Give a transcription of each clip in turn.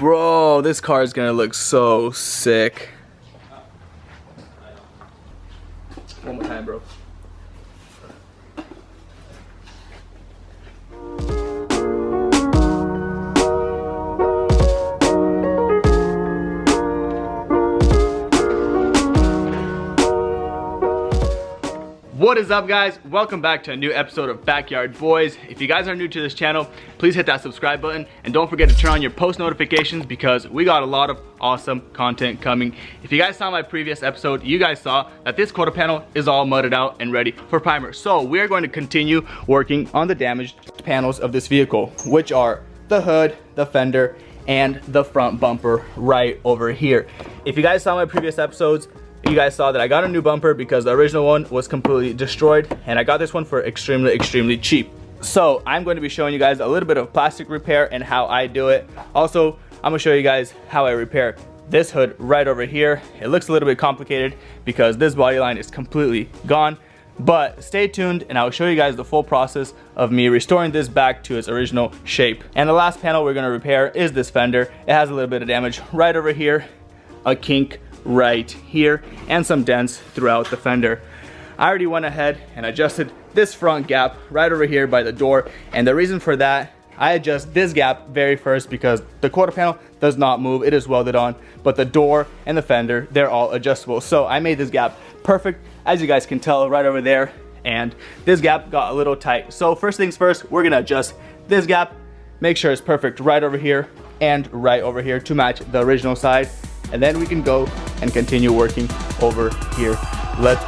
Bro, this car is gonna look so sick. One more time, bro. What is up, guys? Welcome back to a new episode of Backyard Boys. If you guys are new to this channel, please hit that subscribe button and don't forget to turn on your post notifications because we got a lot of awesome content coming. If you guys saw my previous episode, you guys saw that this quarter panel is all mudded out and ready for primer. So we're going to continue working on the damaged panels of this vehicle, which are the hood, the fender, and the front bumper right over here. If you guys saw my previous episodes, you guys saw that I got a new bumper because the original one was completely destroyed, and I got this one for extremely cheap. So I'm going to be showing you guys a little bit of plastic repair and how I do it. Also, I'm gonna show you guys how I repair this hood right over here. It looks a little bit complicated because this body line is completely gone, but stay tuned and I'll show you guys the full process of me restoring this back to its original shape. And the last panel we're gonna repair is this fender. It has a little bit of damage right over here, a kink right here, and some dents throughout the fender. I already went ahead and adjusted this front gap right over here by the door, and the reason for that, I adjust this gap very first because the quarter panel does not move, it is welded on, but the door and the fender, they're all adjustable. So I made this gap perfect, as you guys can tell right over there, and this gap got a little tight. So first things first, we're gonna adjust this gap, make sure it's perfect right over here and right over here to match the original side, and then we can go and continue working over here. Let's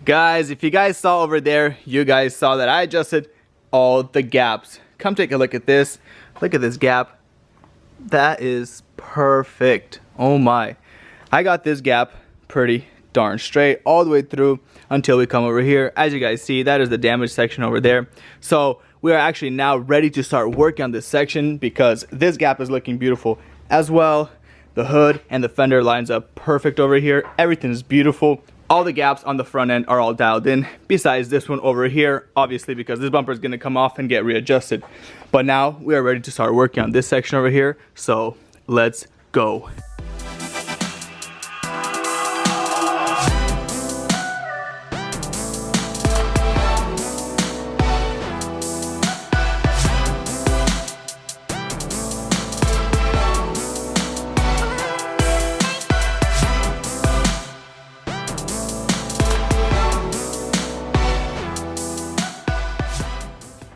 guys, if you guys saw over there, you guys saw that I adjusted all the gaps. Come take a look at this. Look at this gap. That is perfect. Oh my. I got this gap pretty darn straight all the way through until we come over here. As you guys see, that is the damaged section over there. So we are actually now ready to start working on this section because this gap is looking beautiful as well. The hood and the fender lines up perfect over here. Everything is beautiful. All the gaps on the front end are all dialed in, besides this one over here, obviously because this bumper is going to come off and get readjusted. But now we are ready to start working on this section over here, so let's go.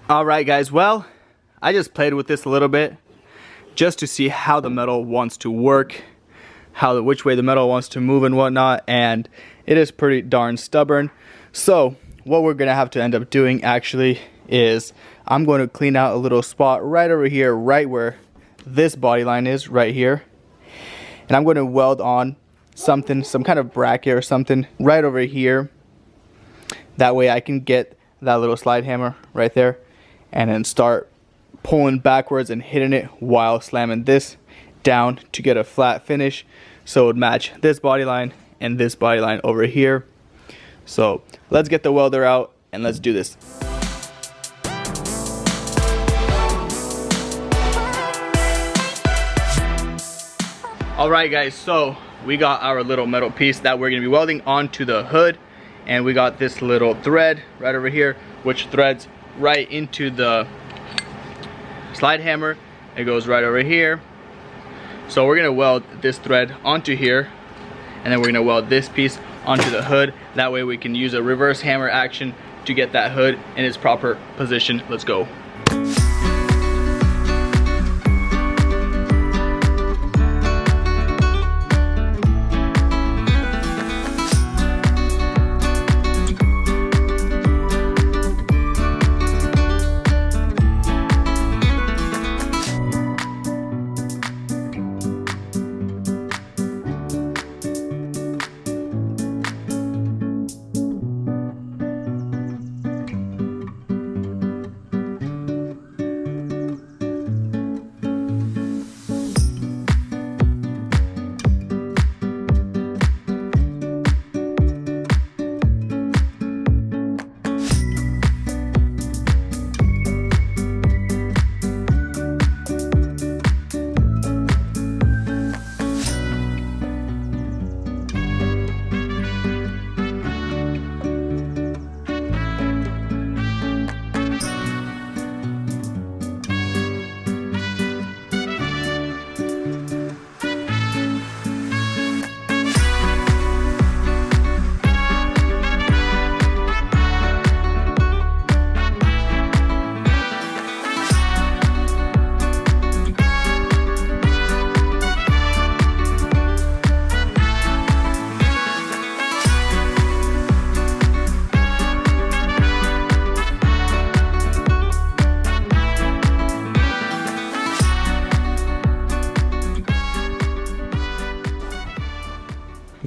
Alright guys, well, I just played with this a little bit just to see how the metal wants to work, which way the metal wants to move and whatnot, and it is pretty darn stubborn. So what we're gonna have to end up doing actually is I'm going to clean out a little spot right over here, right where this body line is, right here, and I'm going to weld on something, some kind of bracket or something right over here. That way I can get that little slide hammer right there and then start pulling backwards and hitting it while slamming this down to get a flat finish so it would match this body line and this body line over here. So let's get the welder out and let's do this. Alright guys, so we got our little metal piece that we're going to be welding onto the hood, and we got this little thread right over here which threads right into the slide hammer. It goes right over here. So we're gonna weld this thread onto here, and then we're gonna weld this piece onto the hood. That way we can use a reverse hammer action to get that hood in its proper position. Let's go.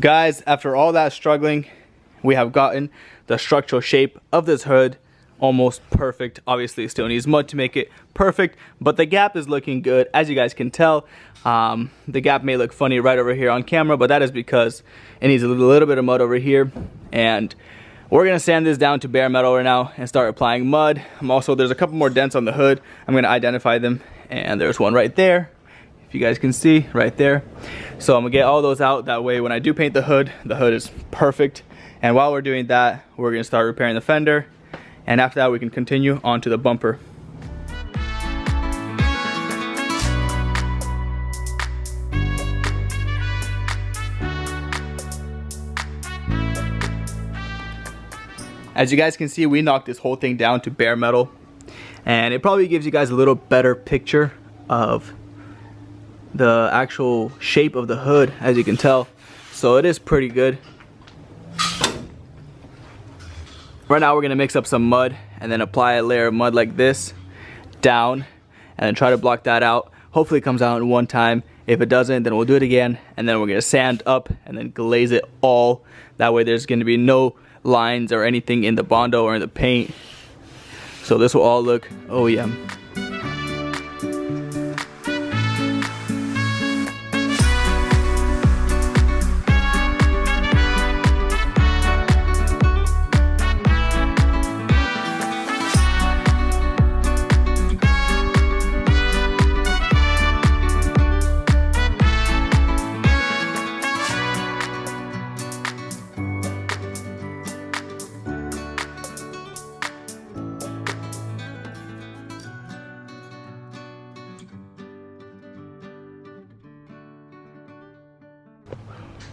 Guys, after all that struggling, we have gotten the structural shape of this hood almost perfect. Obviously it still needs mud to make it perfect, but the gap is looking good. As you guys can tell, the gap may look funny right over here on camera, but that is because it needs a little bit of mud over here. And we're gonna sand this down to bare metal right now and start applying mud. There's a couple more dents on the hood. I'm gonna identify them, and there's one right there, if you guys can see right there. So I'm gonna get all those out. That way when I do paint the hood is perfect. And while we're doing that, we're gonna start repairing the fender, and after that we can continue on to the bumper. As you guys can see, we knocked this whole thing down to bare metal, and it probably gives you guys a little better picture of the actual shape of the hood, as you can tell. So it is pretty good. Right now we're gonna mix up some mud and then apply a layer of mud like this down, and then try to block that out. Hopefully it comes out in one time. If it doesn't, then we'll do it again, and then we're gonna sand up and then glaze it all. That way there's gonna be no lines or anything in the Bondo or in the paint. So this will all look OEM.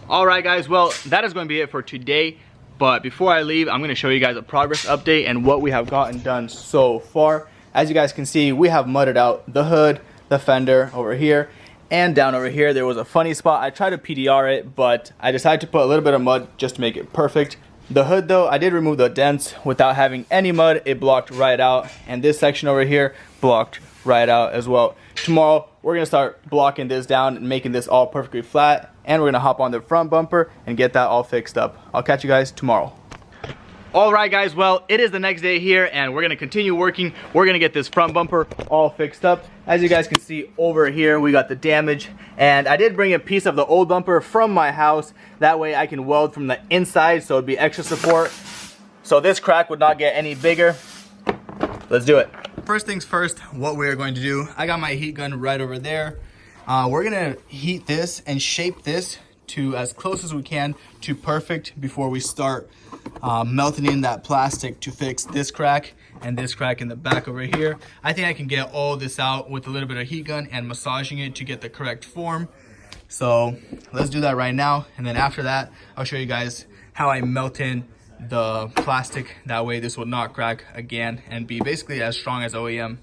Alright guys, well that is going to be it for today, but before I leave I'm going to show you guys a progress update and what we have gotten done so far. As you guys can see, we have mudded out the hood, the fender over here, and down over here there was a funny spot. I tried to PDR it, but I decided to put a little bit of mud just to make it perfect. The hood though, I did remove the dents without having any mud. It blocked right out, and this section over here blocked right out as well. Tomorrow we're gonna start blocking this down and making this all perfectly flat, and we're gonna hop on the front bumper and get that all fixed up. I'll catch you guys tomorrow. Alright guys, well it is the next day here and we're gonna continue working. We're gonna get this front bumper all fixed up. As you guys can see over here, we got the damage, and I did bring a piece of the old bumper from my house. That way I can weld from the inside, so it'd be extra support, so this crack would not get any bigger. Let's do it. First things first, what we're going to do, I got my heat gun right over there. We're gonna heat this and shape this to as close as we can to perfect before we start melting in that plastic to fix this crack and this crack in the back over here. I think I can get all this out with a little bit of heat gun and massaging it to get the correct form. So let's do that right now, and then after that I'll show you guys how I melt in the plastic. That way this will not crack again and be basically as strong as OEM.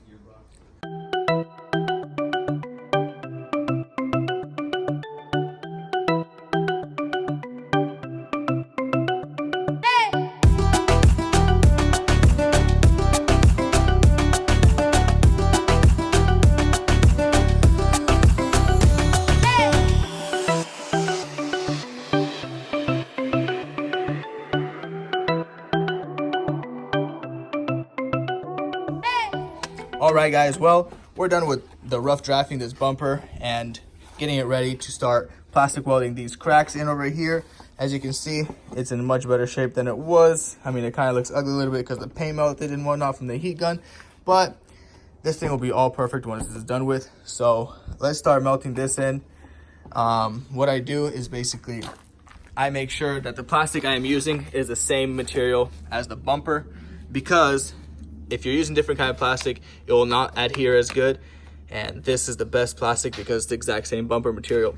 Alright guys, well we're done with the rough drafting this bumper and getting it ready to start plastic welding these cracks in over here. As you can see, it's in much better shape than it was. I mean, it kind of looks ugly a little bit because the paint melted and whatnot from the heat gun, but this thing will be all perfect once this is done with. So let's start melting this in. What I do is basically I make sure that the plastic I am using is the same material as the bumper, because if you're using different kind of plastic, it will not adhere as good. And this is the best plastic because it's the exact same bumper material.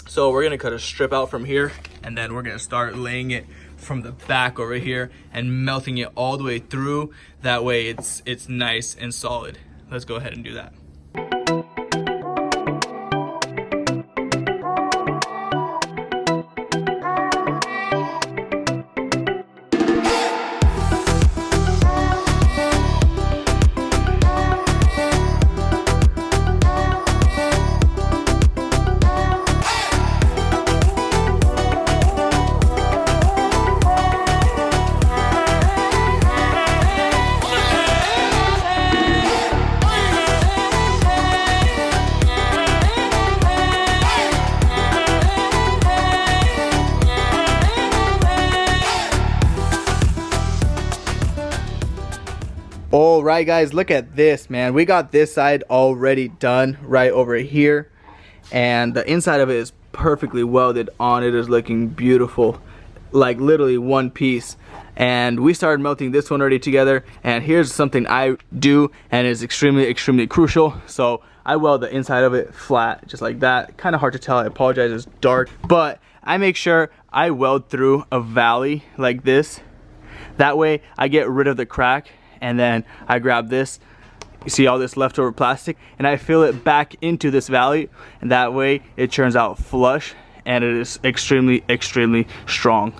So we're gonna cut a strip out from here, and then we're gonna start laying it from the back over here and melting it all the way through. That way it's nice and solid. Let's go ahead and do that. right, guys, look at this, man. We got this side already done right over here, and the inside of it is perfectly welded on. It is looking beautiful, like literally one piece. And we started melting this one already together, and here's something I do and is extremely crucial. So I weld the inside of it flat, just like that. Kind of hard to tell, I apologize, it's dark, but I make sure I weld through a valley like this. That way I get rid of the crack, and then I grab this, you see all this leftover plastic, and I fill it back into this valley, and that way it turns out flush, and it is extremely strong.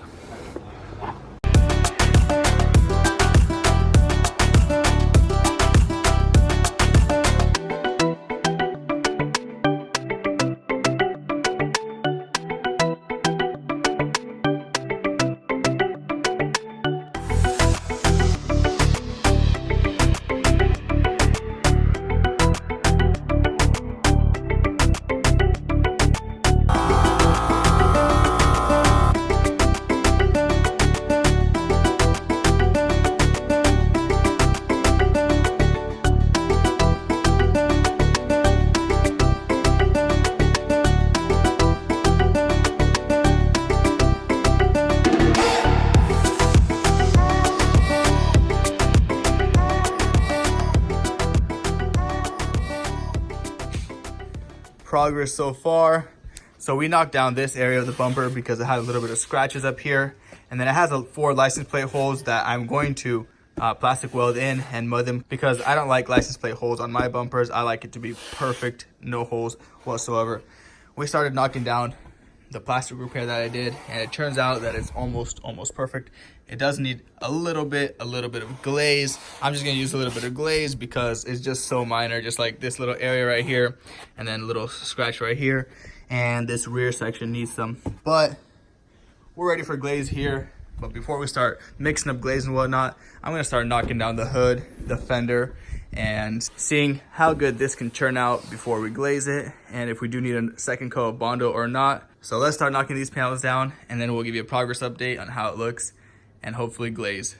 Progress so far. So we knocked down this area of the bumper because it had a little bit of scratches up here, and then it has 4 license plate holes that I'm going to plastic weld in and mud them, because I don't like license plate holes on my bumpers. I like it to be perfect, no holes whatsoever. We started knocking down the plastic repair that I did, and it turns out that it's almost perfect. It does need a little bit of glaze. I'm just gonna use a little bit of glaze because it's just so minor, just like this little area right here, and then a little scratch right here, and this rear section needs some. But we're ready for glaze here. But before we start mixing up glaze and whatnot, I'm gonna start knocking down the hood, the fender, and seeing how good this can turn out before we glaze it, and if we do need a second coat of Bondo or not. So let's start knocking these panels down, and then we'll give you a progress update on how it looks and hopefully glaze.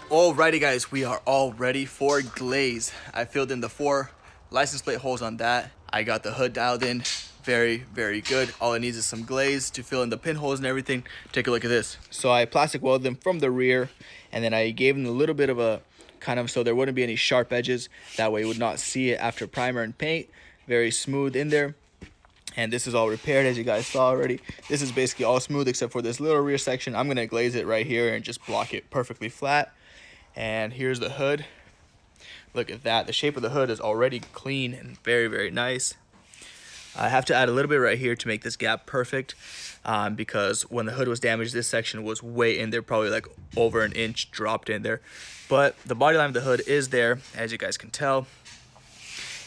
Alrighty, guys, we are all ready for glaze. I filled in the 4 license plate holes on that. I got the hood dialed in very good. All it needs is some glaze to fill in the pinholes and everything. Take a look at this. So I plastic welded them from the rear, and then I gave them a little bit of a kind of, so there wouldn't be any sharp edges. That way you would not see it after primer and paint. Very smooth in there. And this is all repaired, as you guys saw already. This is basically all smooth except for this little rear section. I'm gonna glaze it right here and just block it perfectly flat. And here's the hood. Look at that. The shape of the hood is already clean and very nice. I have to add a little bit right here to make this gap perfect, because when the hood was damaged, this section was way in there, probably like over 1 inch dropped in there. But the body line of the hood is there, as you guys can tell.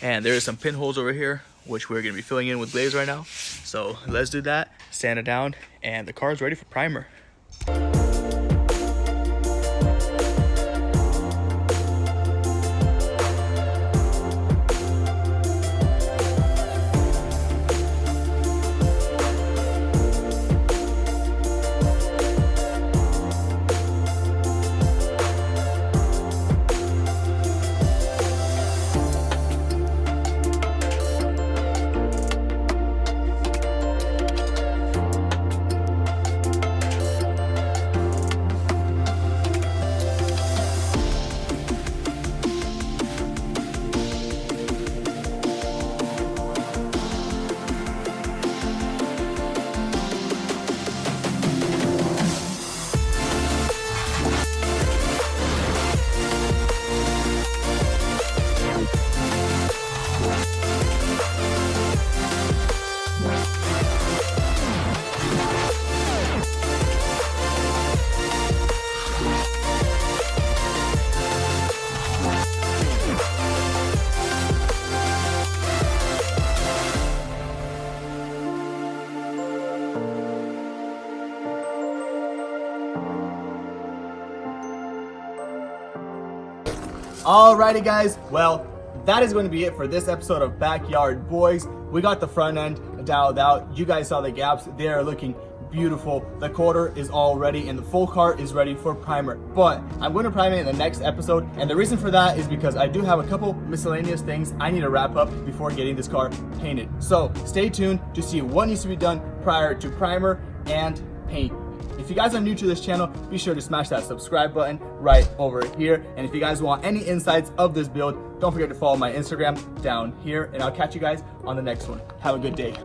And there is some pinholes over here, which we're gonna be filling in with glaze right now. So let's do that, sand it down, and the car is ready for primer. Alrighty guys, well, that is going to be it for this episode of Backyard Boys. We got the front end dialed out. You guys saw the gaps. They are looking beautiful. The quarter is all ready and the full car is ready for primer. But I'm going to prime it in the next episode. And the reason for that is because I do have a couple miscellaneous things I need to wrap up before getting this car painted. So stay tuned to see what needs to be done prior to primer and paint. If you guys are new to this channel, be sure to smash that subscribe button right over here. And if you guys want any insights of this build, don't forget to follow my Instagram down here. And I'll catch you guys on the next one. Have a good day.